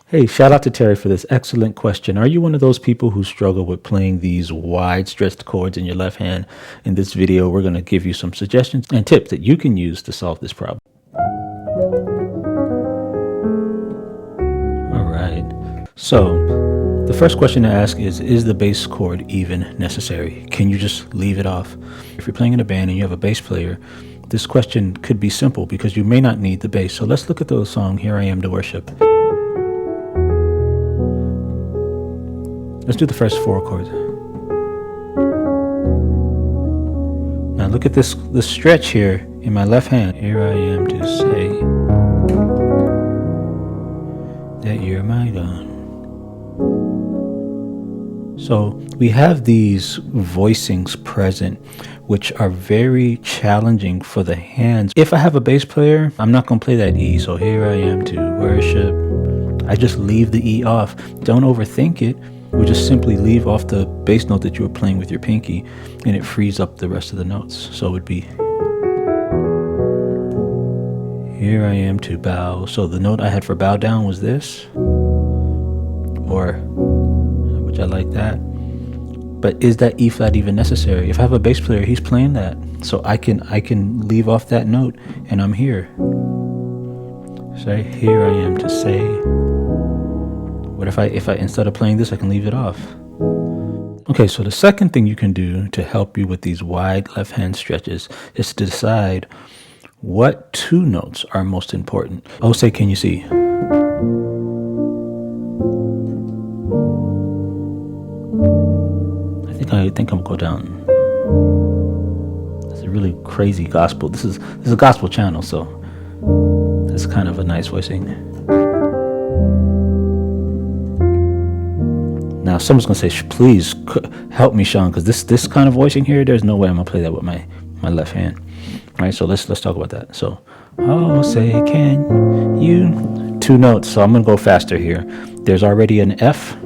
Hey, shout out to Terry for this excellent question. Are you one of those people who struggle with playing these wide stretched chords in your left hand? In this video, we're going to give you some suggestions and tips that you can use to solve this problem. All right. So the first question to ask is the bass chord even necessary? Can you just leave it off? If you're playing in a band and you have a bass player, this question could be simple because you may not need the bass. So let's look at the song, Here I Am to Worship. Let's do the first four chords. Now look at this stretch here in my left hand. Here I am to say that you're my God. So we have these voicings present, which are very challenging for the hands. If I have a bass player, I'm not going to play that E. So here I am to worship. I just leave the E off. Don't overthink it. We just simply leave off the bass note that you were playing with your pinky, and it frees up the rest of the notes. So it would be, here I am to bow. So the note I had for bow down was this, or, which I like that. But is that E flat even necessary? If I have a bass player, he's playing that. So I can leave off that note, and I'm here. Say, here I am to say. What if I instead of playing this, I can leave it off? Okay, so the second thing you can do to help you with these wide left hand stretches is to decide what two notes are most important. Oh, say, can you see? I think I'm gonna go down. It's a really crazy gospel. This is a gospel channel, so it's kind of a nice voicing. Now, someone's going to say, please help me, Sean, because this kind of voicing here, there's no way I'm going to play that with my left hand. All right, so let's talk about that. So, oh, say, can you? Two notes, so I'm going to go faster here. There's already an F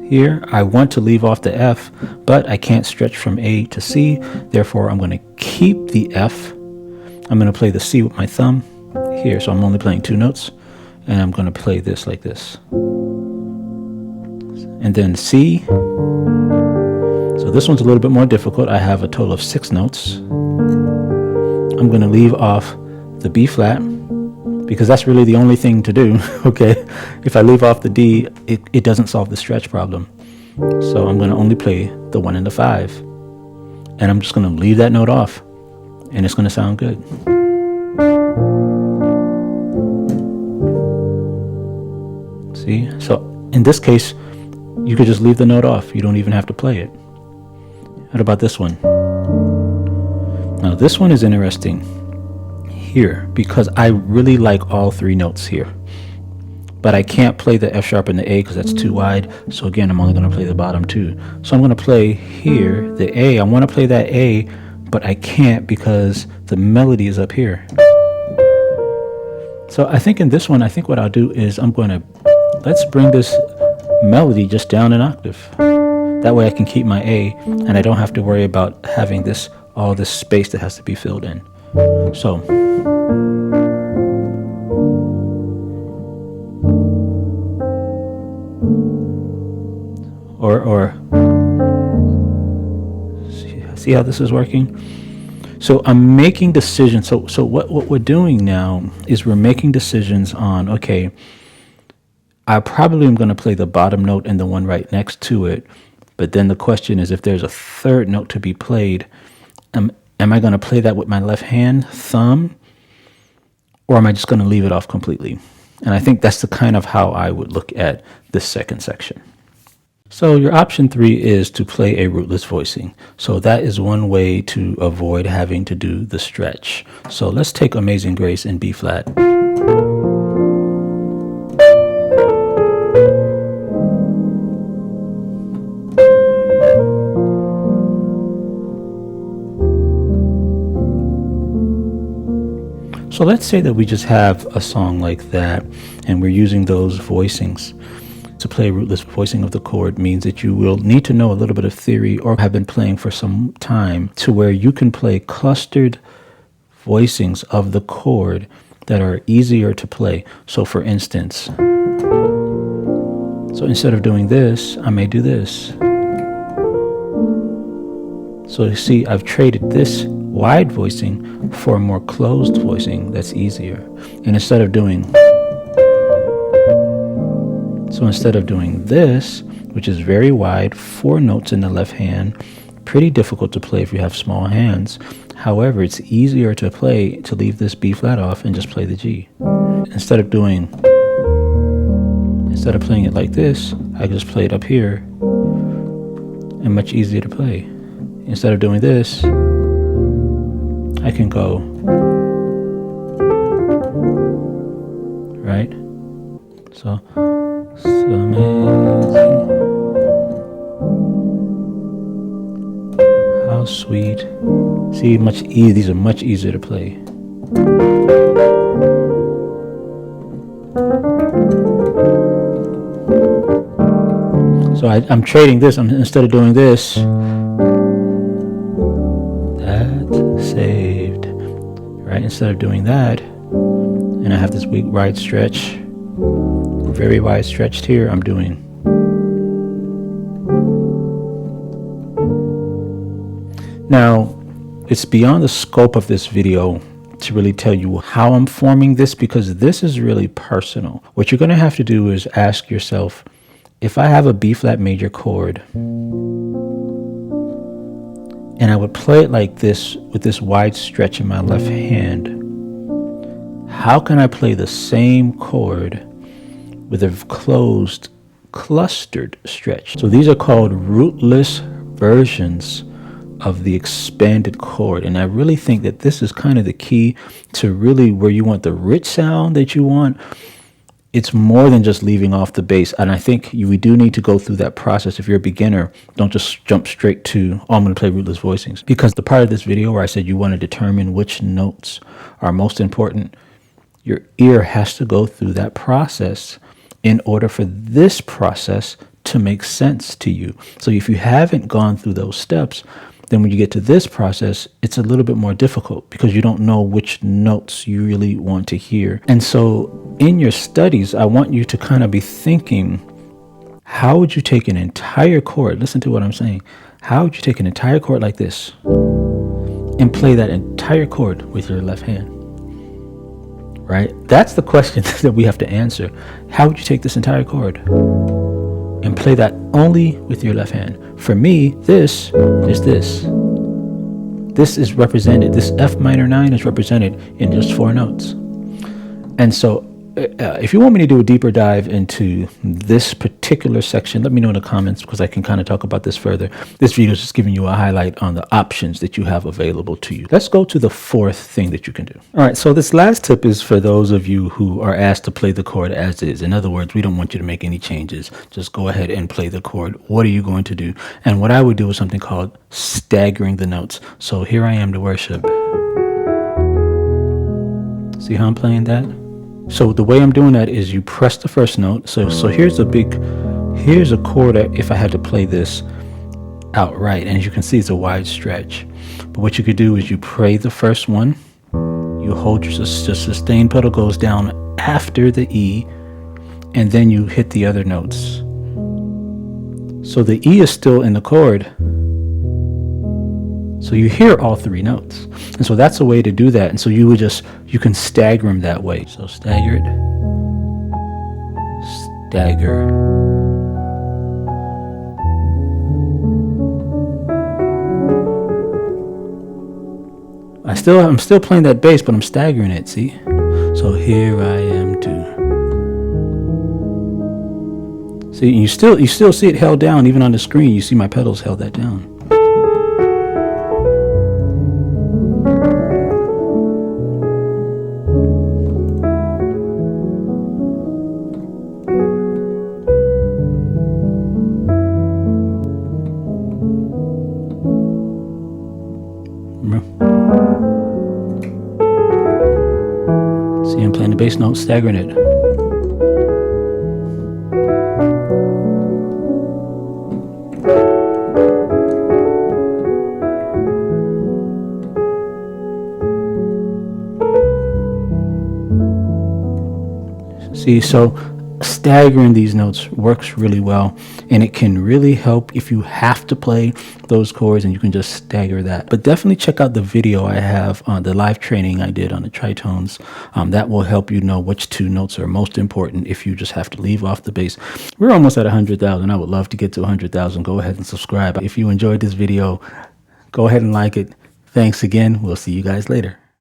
here. I want to leave off the F, but I can't stretch from A to C. Therefore, I'm going to keep the F. I'm going to play the C with my thumb here, so I'm only playing two notes. And I'm going to play this like this. And then C. So this one's a little bit more difficult. I have a total of 6 notes. I'm going to leave off the B flat because that's really the only thing to do. Okay, if I leave off the D, it doesn't solve the stretch problem. So I'm going to only play the 1 and the 5, and I'm just going to leave that note off, and it's going to sound good. See, so in this case, you could just leave the note off. You don't even have to play it. What about this one? Now this one is interesting here because I really like all 3 notes here. But I can't play the F sharp and the A because that's too wide. So again, I'm only going to play the bottom 2. So I'm going to play here the A. I want to play that A, but I can't because the melody is up here. So I think in this one, what I'll do is let's bring this melody just down an octave. That way I can keep my A and I don't have to worry about having all this space that has to be filled in. So or see how this is working? So I'm making decisions. So what we're doing now is we're making decisions on, okay, I probably am going to play the bottom note and the one right next to it. But then the question is, if there's a third note to be played, am I going to play that with my left hand, thumb, or am I just going to leave it off completely? And I think that's the kind of how I would look at this second section. So your option 3 is to play a rootless voicing. So that is one way to avoid having to do the stretch. So let's take Amazing Grace in B flat. So let's say that we just have a song like that and we're using those voicings. To play a rootless voicing of the chord means that you will need to know a little bit of theory or have been playing for some time to where you can play clustered voicings of the chord that are easier to play. So for instance, so instead of doing this, I may do this. So you see, I've traded this wide voicing for a more closed voicing that's easier. And instead of doing this, which is very wide, 4 notes in the left hand, pretty difficult to play if you have small hands. However, it's easier to play to leave this B flat off and just play the G. Instead of playing it like this, I just play it up here, and much easier to play. Instead of doing this, I can go, right? So amazing, how sweet. See, these are much easier to play. So I'm trading this. Instead of doing this, that's saved, right? Instead of doing that, and I have this big wide stretch, very wide stretched here, I'm doing. Now, it's beyond the scope of this video to really tell you how I'm forming this, because this is really personal. What you're going to have to do is ask yourself, if I have a B flat major chord and I would play it like this with this wide stretch in my left hand, how can I play the same chord with a closed clustered stretch? So these are called rootless versions of the expanded chord, and I really think that this is kind of the key to really where you want the rich sound that you want. It's more than just leaving off the bass, and I think we do need to go through that process. If you're a beginner, don't just jump straight to, oh, I'm going to play rootless voicings, because the part of this video where I said you want to determine which notes are most important, your ear has to go through that process in order for this process to make sense to you. So if you haven't gone through those steps, then when you get to this process, it's a little bit more difficult because you don't know which notes you really want to hear. And so in your studies, I want you to kind of be thinking, how would you take an entire chord? Listen to what I'm saying. How would you take an entire chord like this and play that entire chord with your left hand? Right? That's the question that we have to answer. How would you take this entire chord and play that only with your left hand? For me, this is this. This is represented, this F minor 9 is represented in just 4 notes. And so if you want me to do a deeper dive into this particular section, let me know in the comments, because I can kind of talk about this further. This video is just giving you a highlight on the options that you have available to you. Let's go to the 4th thing that you can do. All right, so this last tip is for those of you who are asked to play the chord as is. In other words, we don't want you to make any changes. Just go ahead and play the chord. What are you going to do? And what I would do is something called staggering the notes. So here I am to worship. See how I'm playing that? So the way I'm doing that is you press the first note. So here's a chord that if I had to play this outright, and as you can see, it's a wide stretch. But what you could do is you play the first one, you hold the sustain pedal goes down after the E, and then you hit the other notes. So the E is still in the chord. So you hear all 3 notes. And so that's a way to do that. And so you can stagger them that way. So staggered, stagger. I'm still playing that bass, but I'm staggering it, see? So here I am too. See, you still see it held down even on the screen. You see my pedals held that down. See, I'm playing the bass note, staggering it. See, so staggering these notes works really well, and it can really help if you have to play those chords and you can just stagger that. But definitely check out the video I have on the live training I did on the tritones. That will help you know which two notes are most important if you just have to leave off the bass. We're almost at 100,000. I would love to get to 100,000. Go ahead and subscribe. If you enjoyed this video, go ahead and like it. Thanks again. We'll see you guys later.